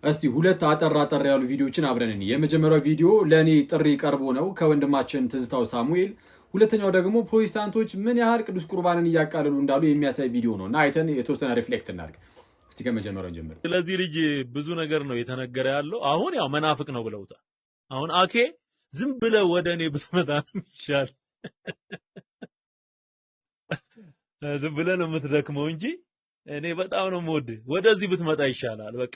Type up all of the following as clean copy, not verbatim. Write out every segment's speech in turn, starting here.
እስቲ ሁለት አጠር ያሉ ቪዲዮችን አብረን እንይ። የመጀመሪያው ቪዲዮ ለኔ ጥሪ ቀርቦ ነው ከወንድማችን ትዝታው ሳሙኤል። ሁለተኛው ደግሞ ፕሮቴስታንቶች ምን ያህል ቅዱስ ቁርባንን እያቃለሉ እንዳሉ የሚያሳይ ቪዲዮ ነው እና አይተን የተወሰነ ሪፍሌክት እናድርግ። እስቲ ከመጀመሪያው ጀምር። ስለዚህ ልጅ ብዙ ነገር ነው የተነገረ ያለው። አሁን ያው መናፍቅ ነው ብለውታል። አሁን አኬ ዝም ብለህ ወደ እኔ ብትመጣ ነው ይሻል። ዝም ብለህ ነው የምትደክመው እንጂ እኔ በጣም ነው የምወድህ። ወደዚህ ብትመጣ ይሻላል። በቃ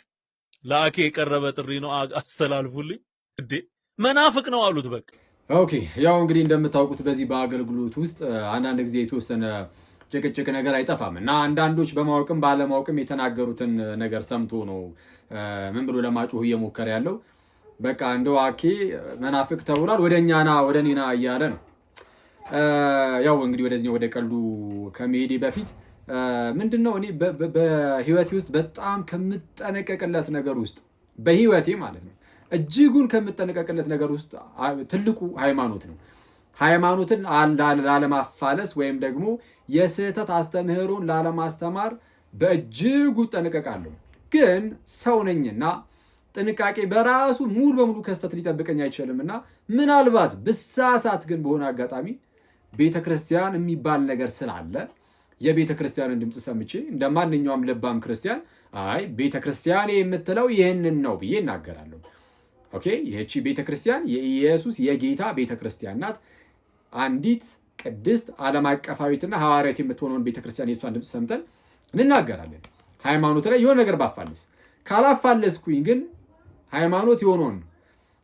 ለአኬ የቀረበ ጥሪ ነው፣ አስተላልፉልኝ። እንዴ መናፍቅ ነው አሉት። በቃ ኦኬ። ያው እንግዲህ እንደምታውቁት በዚህ በአገልግሎት ውስጥ አንዳንድ ጊዜ የተወሰነ ጭቅጭቅ ነገር አይጠፋም እና አንዳንዶች በማወቅም ባለማወቅም የተናገሩትን ነገር ሰምቶ ነው ምን ብሎ ለማጮህ እየሞከረ ያለው። በቃ እንደው አኬ መናፍቅ ተብሏል፣ ወደኛና ወደኔና እያለ ነው። ያው እንግዲህ ወደዚህ ወደ ቀልዱ ከመሄዴ በፊት ምንድነው እኔ በህይወቴ ውስጥ በጣም ከምጠነቀቅለት ነገር ውስጥ በህይወቴ ማለት ነው እጅጉን ከምጠነቀቅለት ነገር ውስጥ ትልቁ ሃይማኖት ነው። ሃይማኖትን ላለማፋለስ ወይም ደግሞ የስህተት አስተምህሮን ላለማስተማር በእጅጉ ጠነቀቃለሁ። ግን ሰው ነኝና ጥንቃቄ በራሱ ሙሉ በሙሉ ከስተት ሊጠብቀኝ አይችልምና ምናልባት ብሳሳት ግን በሆነ አጋጣሚ ቤተክርስቲያን የሚባል ነገር ስላለ የቤተክርስቲያንን ድምጽ ሰምቼ እንደማንኛውም ልባም ክርስቲያን አይ ቤተክርስቲያን የምትለው ይህንን ነው ብዬ እናገራለሁ። ኦኬ፣ ይህቺ ቤተክርስቲያን የኢየሱስ የጌታ ቤተክርስቲያን ናት። አንዲት ቅድስት ዓለም አቀፋዊትና ሐዋርያት የምትሆነውን ቤተክርስቲያን የእሷን ድምጽ ሰምተን እንናገራለን። ሃይማኖት ላይ የሆነ ነገር ባፋልስ ካላፋለስኩኝ ግን ሃይማኖት የሆነውን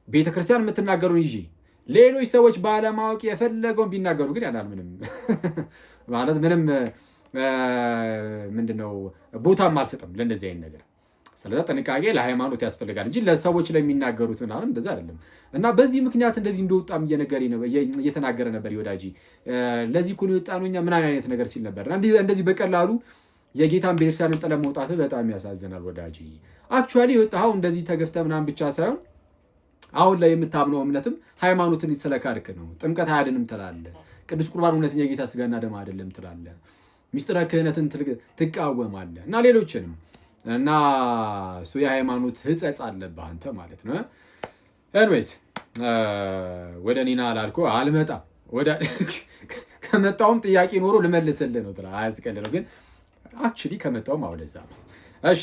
ቤተክርስቲያን የምትናገሩን ይዤ ሌሎች ሰዎች ባለማወቅ የፈለገውን ቢናገሩ ግን ያናል ምንም ማለት ምንም ምንድነው ቦታም አልሰጥም ለእንደዚህ አይነት ነገር። ስለዚህ ጥንቃቄ ለሃይማኖት ያስፈልጋል እንጂ ለሰዎች ለሚናገሩት ምናምን እንደዛ አይደለም። እና በዚህ ምክንያት እንደዚህ እንደወጣም እየተናገረ ነበር ወዳጂ። ለዚህ እኮ ነው የወጣነው እኛ ምን አይነት ነገር ሲል ነበር። እንደዚህ በቀላሉ የጌታን ቤተክርስቲያንን ጥለ መውጣት በጣም ያሳዝናል ወዳጂ። አክቹአሊ የወጣው እንደዚህ ተገፍተ ምናምን ብቻ ሳይሆን አሁን ላይ የምታምነው እምነትም ሃይማኖትን ስለካድክ ነው። ጥምቀት አያድንም ትላለህ። ቅዱስ ቁርባን እውነተኛ የጌታ ስጋና ደም አይደለም ትላለህ። ሚስጥረ ክህነትን ትቃወማለህ እና ሌሎችንም እና እሱ የሃይማኖት ህጸጽ አለብህ አንተ ማለት ነው። ኤኒዌይስ ወደ እኔና አላልኩህ አልመጣም። ከመጣውም ጥያቄ ኖሮ ልመልስልህ ነው ትላለህ። አያስቀልህ ነው ግን አክቹሊ ከመጣውም አውለዛ ነው። እሺ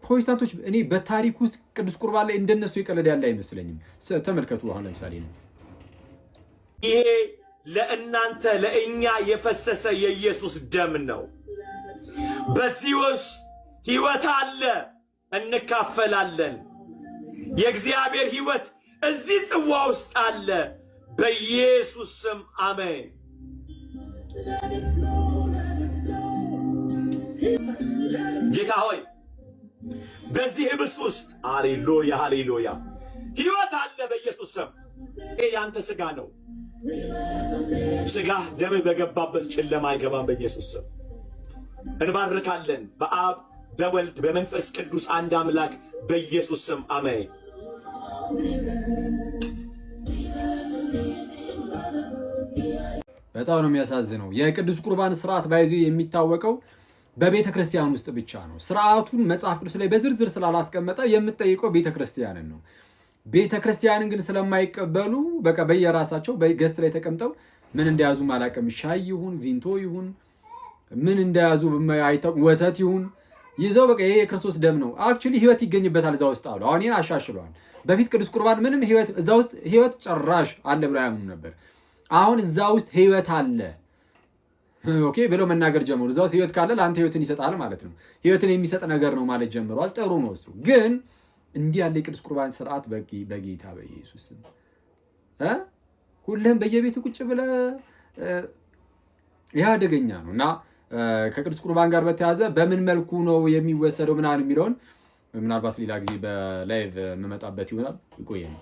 ፕሮቴስታንቶች እኔ በታሪክ ውስጥ ቅዱስ ቁርባን ላይ እንደነሱ የቀለደ ያለ አይመስለኝም። ተመልከቱ። አሁን ለምሳሌ ነው ይሄ ለእናንተ ለእኛ የፈሰሰ የኢየሱስ ደም ነው። በዚህ ውስጥ ህይወት አለ፣ እንካፈላለን። የእግዚአብሔር ህይወት እዚህ ጽዋ ውስጥ አለ። በኢየሱስ ስም አሜን። ጌታ ሆይ በዚህ ህብስት ውስጥ ሃሌሉያ ሃሌሉያ ህይወት አለ በኢየሱስ ስም። ይሄ ያንተ ስጋ ነው። ስጋ ደምህ በገባበት ጨለማ አይገባም በኢየሱስ ስም። እንባርካለን በአብ በወልድ በመንፈስ ቅዱስ አንድ አምላክ በኢየሱስ ስም አሜን። በጣም ነው የሚያሳዝነው። የቅዱስ ቁርባን ስርዓት ባይዙ የሚታወቀው በቤተ ክርስቲያን ውስጥ ብቻ ነው። ስርዓቱን መጽሐፍ ቅዱስ ላይ በዝርዝር ስላላስቀመጠ የምትጠይቀው ቤተ ክርስቲያንን ነው። ቤተ ክርስቲያንን ግን ስለማይቀበሉ በቃ በየራሳቸው በገስት ላይ ተቀምጠው ምን እንደያዙ ማላቀም፣ ሻይ ይሁን ቪንቶ ይሁን ምን እንደያዙ አይታወቅም፣ ወተት ይሁን ይዘው በቃ ይሄ የክርስቶስ ደም ነው። አክቹሊ ህይወት ይገኝበታል እዛ ውስጥ አሉ። አሁን ይሄን አሻሽለዋል። በፊት ቅዱስ ቁርባን ምንም ህይወት እዛ ውስጥ ህይወት ጭራሽ አለ ብለው አያምኑ ነበር። አሁን እዛ ውስጥ ህይወት አለ ኦኬ ብለው መናገር ጀመሩ። እዛ ውስጥ ህይወት ካለ ለአንተ ህይወትን ይሰጣል ማለት ነው። ህይወትን የሚሰጥ ነገር ነው ማለት ጀምሯል። ጥሩ ነው እሱ። ግን እንዲህ ያለ የቅዱስ ቁርባን ስርዓት በጌታ በኢየሱስ ስም ሁሉም በየቤት ቁጭ ብለህ ያ አደገኛ ነው እና ከቅዱስ ቁርባን ጋር በተያዘ በምን መልኩ ነው የሚወሰደው ምናምን የሚለውን ምናልባት ሌላ ጊዜ በላይቭ የምመጣበት ይሆናል። ይቆየን።